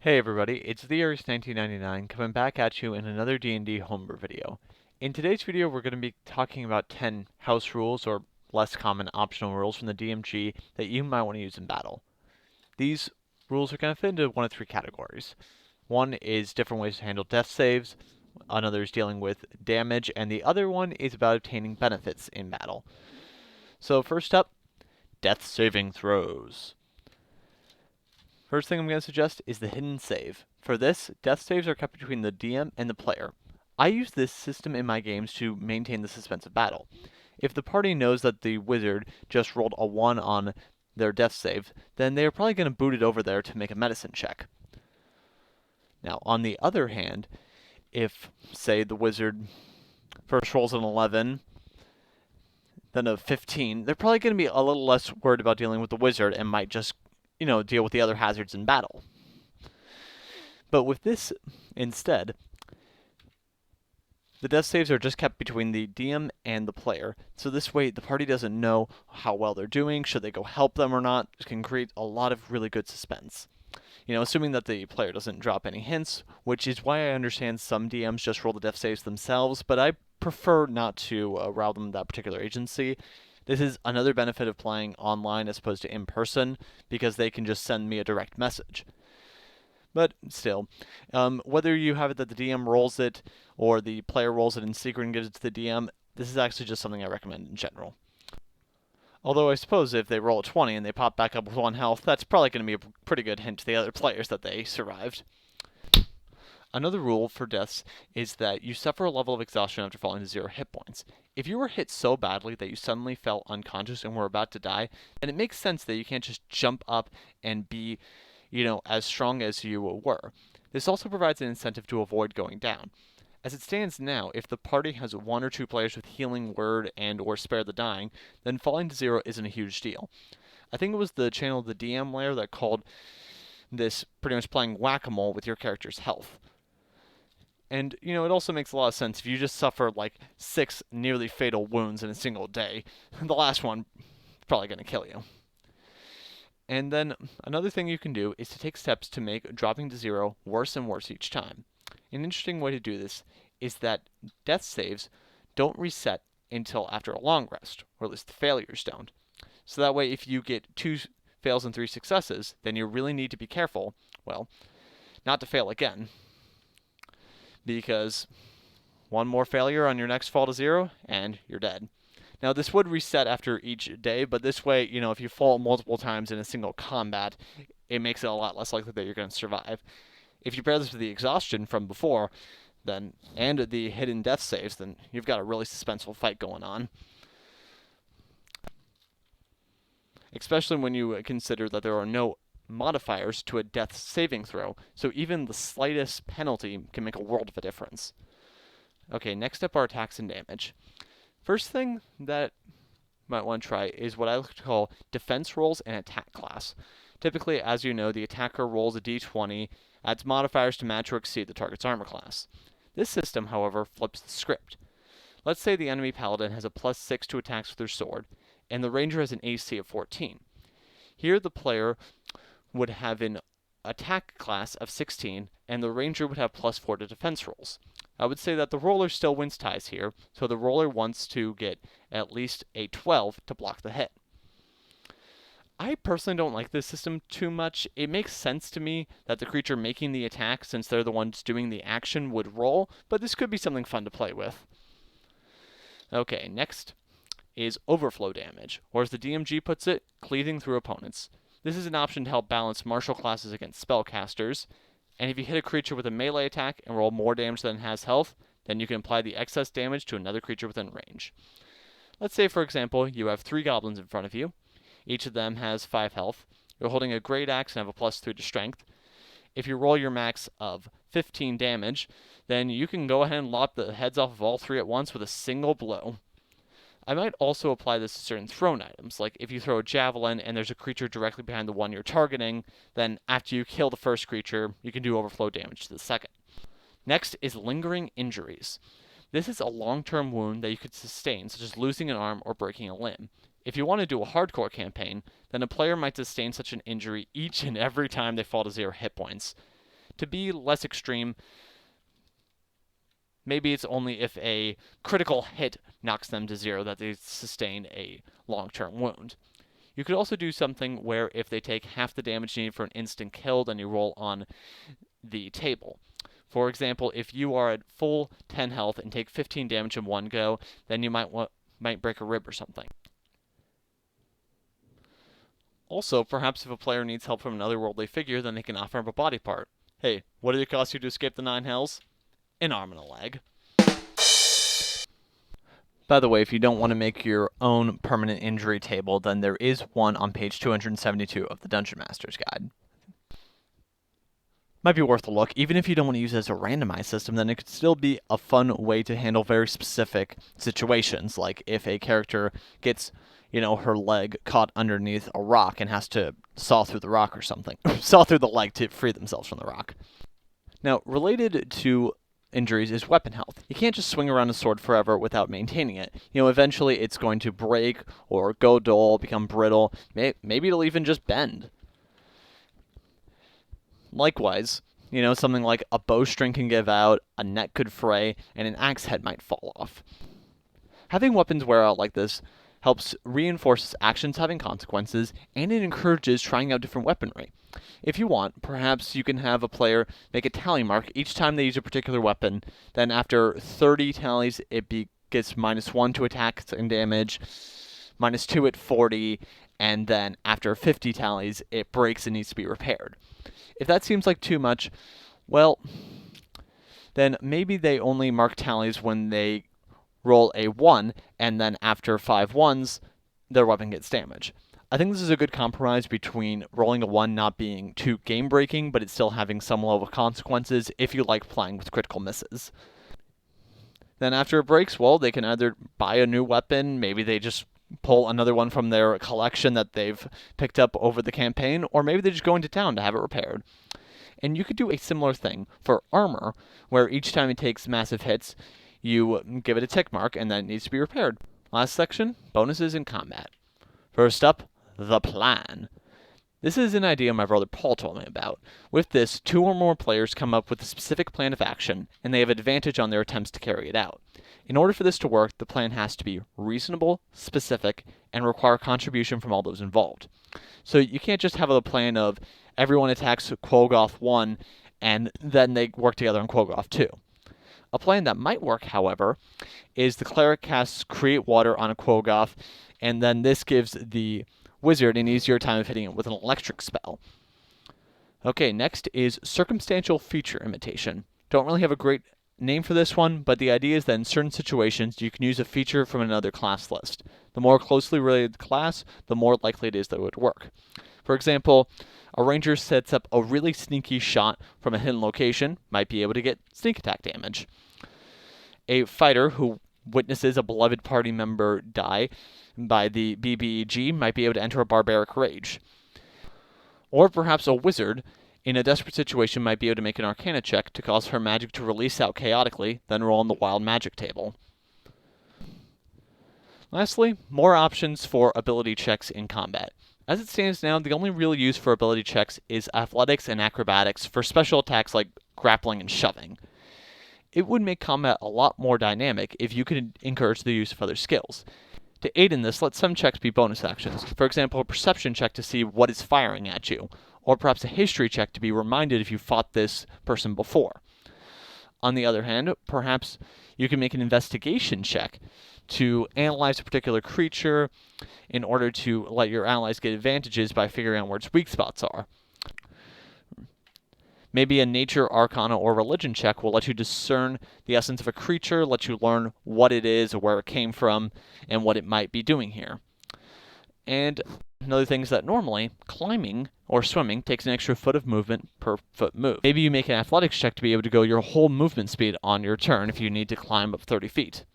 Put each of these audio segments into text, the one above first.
Hey everybody, it's the Aries 1999 coming back at you in another D&D homebrew video. In today's video we're going to be talking about 10 house rules or less common optional rules from the DMG that you might want to use in battle. These rules are going to fit into one of three categories. One is different ways to handle death saves, another is dealing with damage, and the other one is about obtaining benefits in battle. So first up, death saving throws. First thing I'm going to suggest is the hidden save. For this, death saves are kept between the DM and the player. I use this system in my games to maintain the suspense of battle. If the party knows that the wizard just rolled a 1 on their death save, then they are probably going to boot it over there to make a medicine check. Now, on the other hand, if, say, the wizard first rolls an 11, then a 15, they're probably going to be a little less worried about dealing with the wizard and might just deal with the other hazards in battle. But with this instead, the death saves are just kept between the DM and the player. So this way, the party doesn't know how well they're doing, should they go help them or not. It can create a lot of really good suspense. Assuming that the player doesn't drop any hints, which is why I understand some DMs just roll the death saves themselves, but I prefer not to route them that particular agency. This is another benefit of playing online as opposed to in person, because they can just send me a direct message. But still, whether you have it that the DM rolls it or the player rolls it in secret and gives it to the DM, this is actually just something I recommend in general. Although I suppose if they roll a 20 and they pop back up with 1 health, that's probably going to be a pretty good hint to the other players that they survived. Another rule for deaths is that you suffer a level of exhaustion after falling to 0 hit points. If you were hit so badly that you suddenly fell unconscious and were about to die, then it makes sense that you can't just jump up and be, as strong as you were. This also provides an incentive to avoid going down. As it stands now, if the party has 1 or 2 players with healing word and or spare the dying, then falling to 0 isn't a huge deal. I think it was the channel of the DM layer that called this pretty much playing whack-a-mole with your character's health. And, it also makes a lot of sense if you just suffer like 6 nearly fatal wounds in a single day. The last one is probably going to kill you. And then another thing you can do is to take steps to make dropping to 0 worse and worse each time. An interesting way to do this is that death saves don't reset until after a long rest, or at least the failures don't. So that way if you get 2 fails and 3 successes, then you really need to be careful, not to fail again. Because 1 more failure on your next fall to 0, and you're dead. Now, this would reset after each day, but this way, if you fall multiple times in a single combat, it makes it a lot less likely that you're going to survive. If you pair this with the exhaustion from before, and the hidden death saves, then you've got a really suspenseful fight going on. Especially when you consider that there are no modifiers to a death saving throw, so even the slightest penalty can make a world of a difference. Okay, next up are attacks and damage. First thing that you might want to try is what I like to call defense rolls and attack class. Typically, as you know, the attacker rolls a d20, adds modifiers to match or exceed the target's armor class. This system, however, flips the script. Let's say the enemy paladin has a +6 to attacks with their sword, and the ranger has an AC of 14. Here the player would have an attack class of 16, and the ranger would have +4 to defense rolls. I would say that the roller still wins ties here, so the roller wants to get at least a 12 to block the hit. I personally don't like this system too much. It makes sense to me that the creature making the attack, since they're the ones doing the action, would roll, but this could be something fun to play with. Okay, next is overflow damage, or as the DMG puts it, cleaving through opponents. This is an option to help balance martial classes against spellcasters, and if you hit a creature with a melee attack and roll more damage than it has health, then you can apply the excess damage to another creature within range. Let's say, for example, you have 3 goblins in front of you. Each of them has 5 health. You're holding a great axe and have a +3 to strength. If you roll your max of 15 damage, then you can go ahead and lop the heads off of all 3 at once with a single blow. I might also apply this to certain thrown items, like if you throw a javelin and there's a creature directly behind the one you're targeting, then after you kill the first creature, you can do overflow damage to the second. Next is lingering injuries. This is a long-term wound that you could sustain, such as losing an arm or breaking a limb. If you want to do a hardcore campaign, then a player might sustain such an injury each and every time they fall to 0 hit points. To be less extreme, maybe it's only if a critical hit knocks them to 0 that they sustain a long-term wound. You could also do something where if they take half the damage needed for an instant kill, then you roll on the table. For example, if you are at full 10 health and take 15 damage in one go, then you might break a rib or something. Also, perhaps if a player needs help from an otherworldly figure, then they can offer up a body part. Hey, what did it cost you to escape the 9 hells? An arm and a leg. By the way, if you don't want to make your own permanent injury table, then there is one on page 272 of the Dungeon Master's Guide. Might be worth a look. Even if you don't want to use it as a randomized system, then it could still be a fun way to handle very specific situations, like if a character gets, her leg caught underneath a rock and has to saw through the rock or something. Saw through the leg to free themselves from the rock. Now, related to injuries is weapon health. You can't just swing around a sword forever without maintaining it. Eventually it's going to break or go dull, become brittle. Maybe it'll even just bend. Likewise, something like a bowstring can give out, a neck could fray, and an axe head might fall off. Having weapons wear out like this helps reinforce actions having consequences, and it encourages trying out different weaponry. If you want, perhaps you can have a player make a tally mark each time they use a particular weapon. Then after 30 tallies, it gets -1 to attack and damage, -2 at 40, and then after 50 tallies, it breaks and needs to be repaired. If that seems like too much, well, then maybe they only mark tallies when they roll a 1, and then after 5 ones, their weapon gets damage. I think this is a good compromise between rolling a 1 not being too game-breaking, but it's still having some level of consequences if you like playing with critical misses. Then after it breaks, well, they can either buy a new weapon, maybe they just pull another one from their collection that they've picked up over the campaign, or maybe they just go into town to have it repaired. And you could do a similar thing for armor, where each time it takes massive hits, you give it a tick mark, and then it needs to be repaired. Last section, bonuses in combat. First up, the plan. This is an idea my brother Paul told me about. With this, 2 or more players come up with a specific plan of action, and they have advantage on their attempts to carry it out. In order for this to work, the plan has to be reasonable, specific, and require contribution from all those involved. So you can't just have a plan of everyone attacks Quogoth 1, and then they work together on Quogoth 2. A plan that might work, however, is the cleric casts Create Water on a Quogoth, and then this gives the wizard an easier time of hitting it with an electric spell. Okay, next is circumstantial feature imitation. Don't really have a great name for this one, but the idea is that in certain situations you can use a feature from another class list. The more closely related class, the more likely it is that it would work. For example, a ranger sets up a really sneaky shot from a hidden location, might be able to get sneak attack damage. A fighter who witnesses a beloved party member die by the BBEG might be able to enter a barbaric rage. Or perhaps a wizard in a desperate situation might be able to make an arcana check to cause her magic to release out chaotically, then roll on the wild magic table. Lastly, more options for ability checks in combat. As it stands now, the only real use for ability checks is athletics and acrobatics for special attacks like grappling and shoving. It would make combat a lot more dynamic if you could encourage the use of other skills. To aid in this, let some checks be bonus actions. For example, a perception check to see what is firing at you, or perhaps a history check to be reminded if you fought this person before. On the other hand, perhaps you can make an investigation check to analyze a particular creature in order to let your allies get advantages by figuring out where its weak spots are. Maybe a nature, arcana, or religion check will let you discern the essence of a creature, let you learn what it is, or where it came from, and what it might be doing here. And another thing is that normally, climbing or swimming takes an extra foot of movement per foot moved. Maybe you make an athletics check to be able to go your whole movement speed on your turn if you need to climb up 30 feet.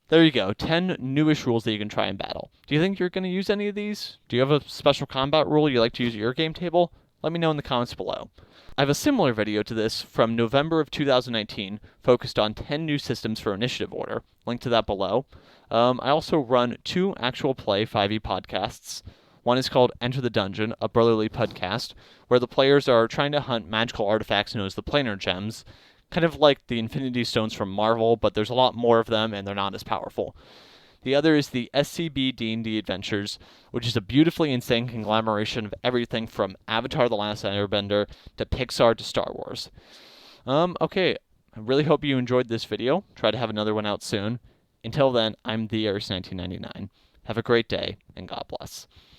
There you go, 10 newish rules that you can try in battle. Do you think you're going to use any of these? Do you have a special combat rule you like to use at your game table? Let me know in the comments below. I have a similar video to this from November of 2019, focused on 10 new systems for initiative order. Link to that below. I also run 2 actual play 5e podcasts, One is called Enter the Dungeon, a brotherly podcast, where the players are trying to hunt magical artifacts known as the planar gems, kind of like the Infinity Stones from Marvel, but there's a lot more of them and they're not as powerful. The other is the SCB D&D Adventures, which is a beautifully insane conglomeration of everything from Avatar: The Last Airbender to Pixar to Star Wars. Okay, I really hope you enjoyed this video. Try to have another one out soon. Until then, I'm the Eris1999. Have a great day, and God bless.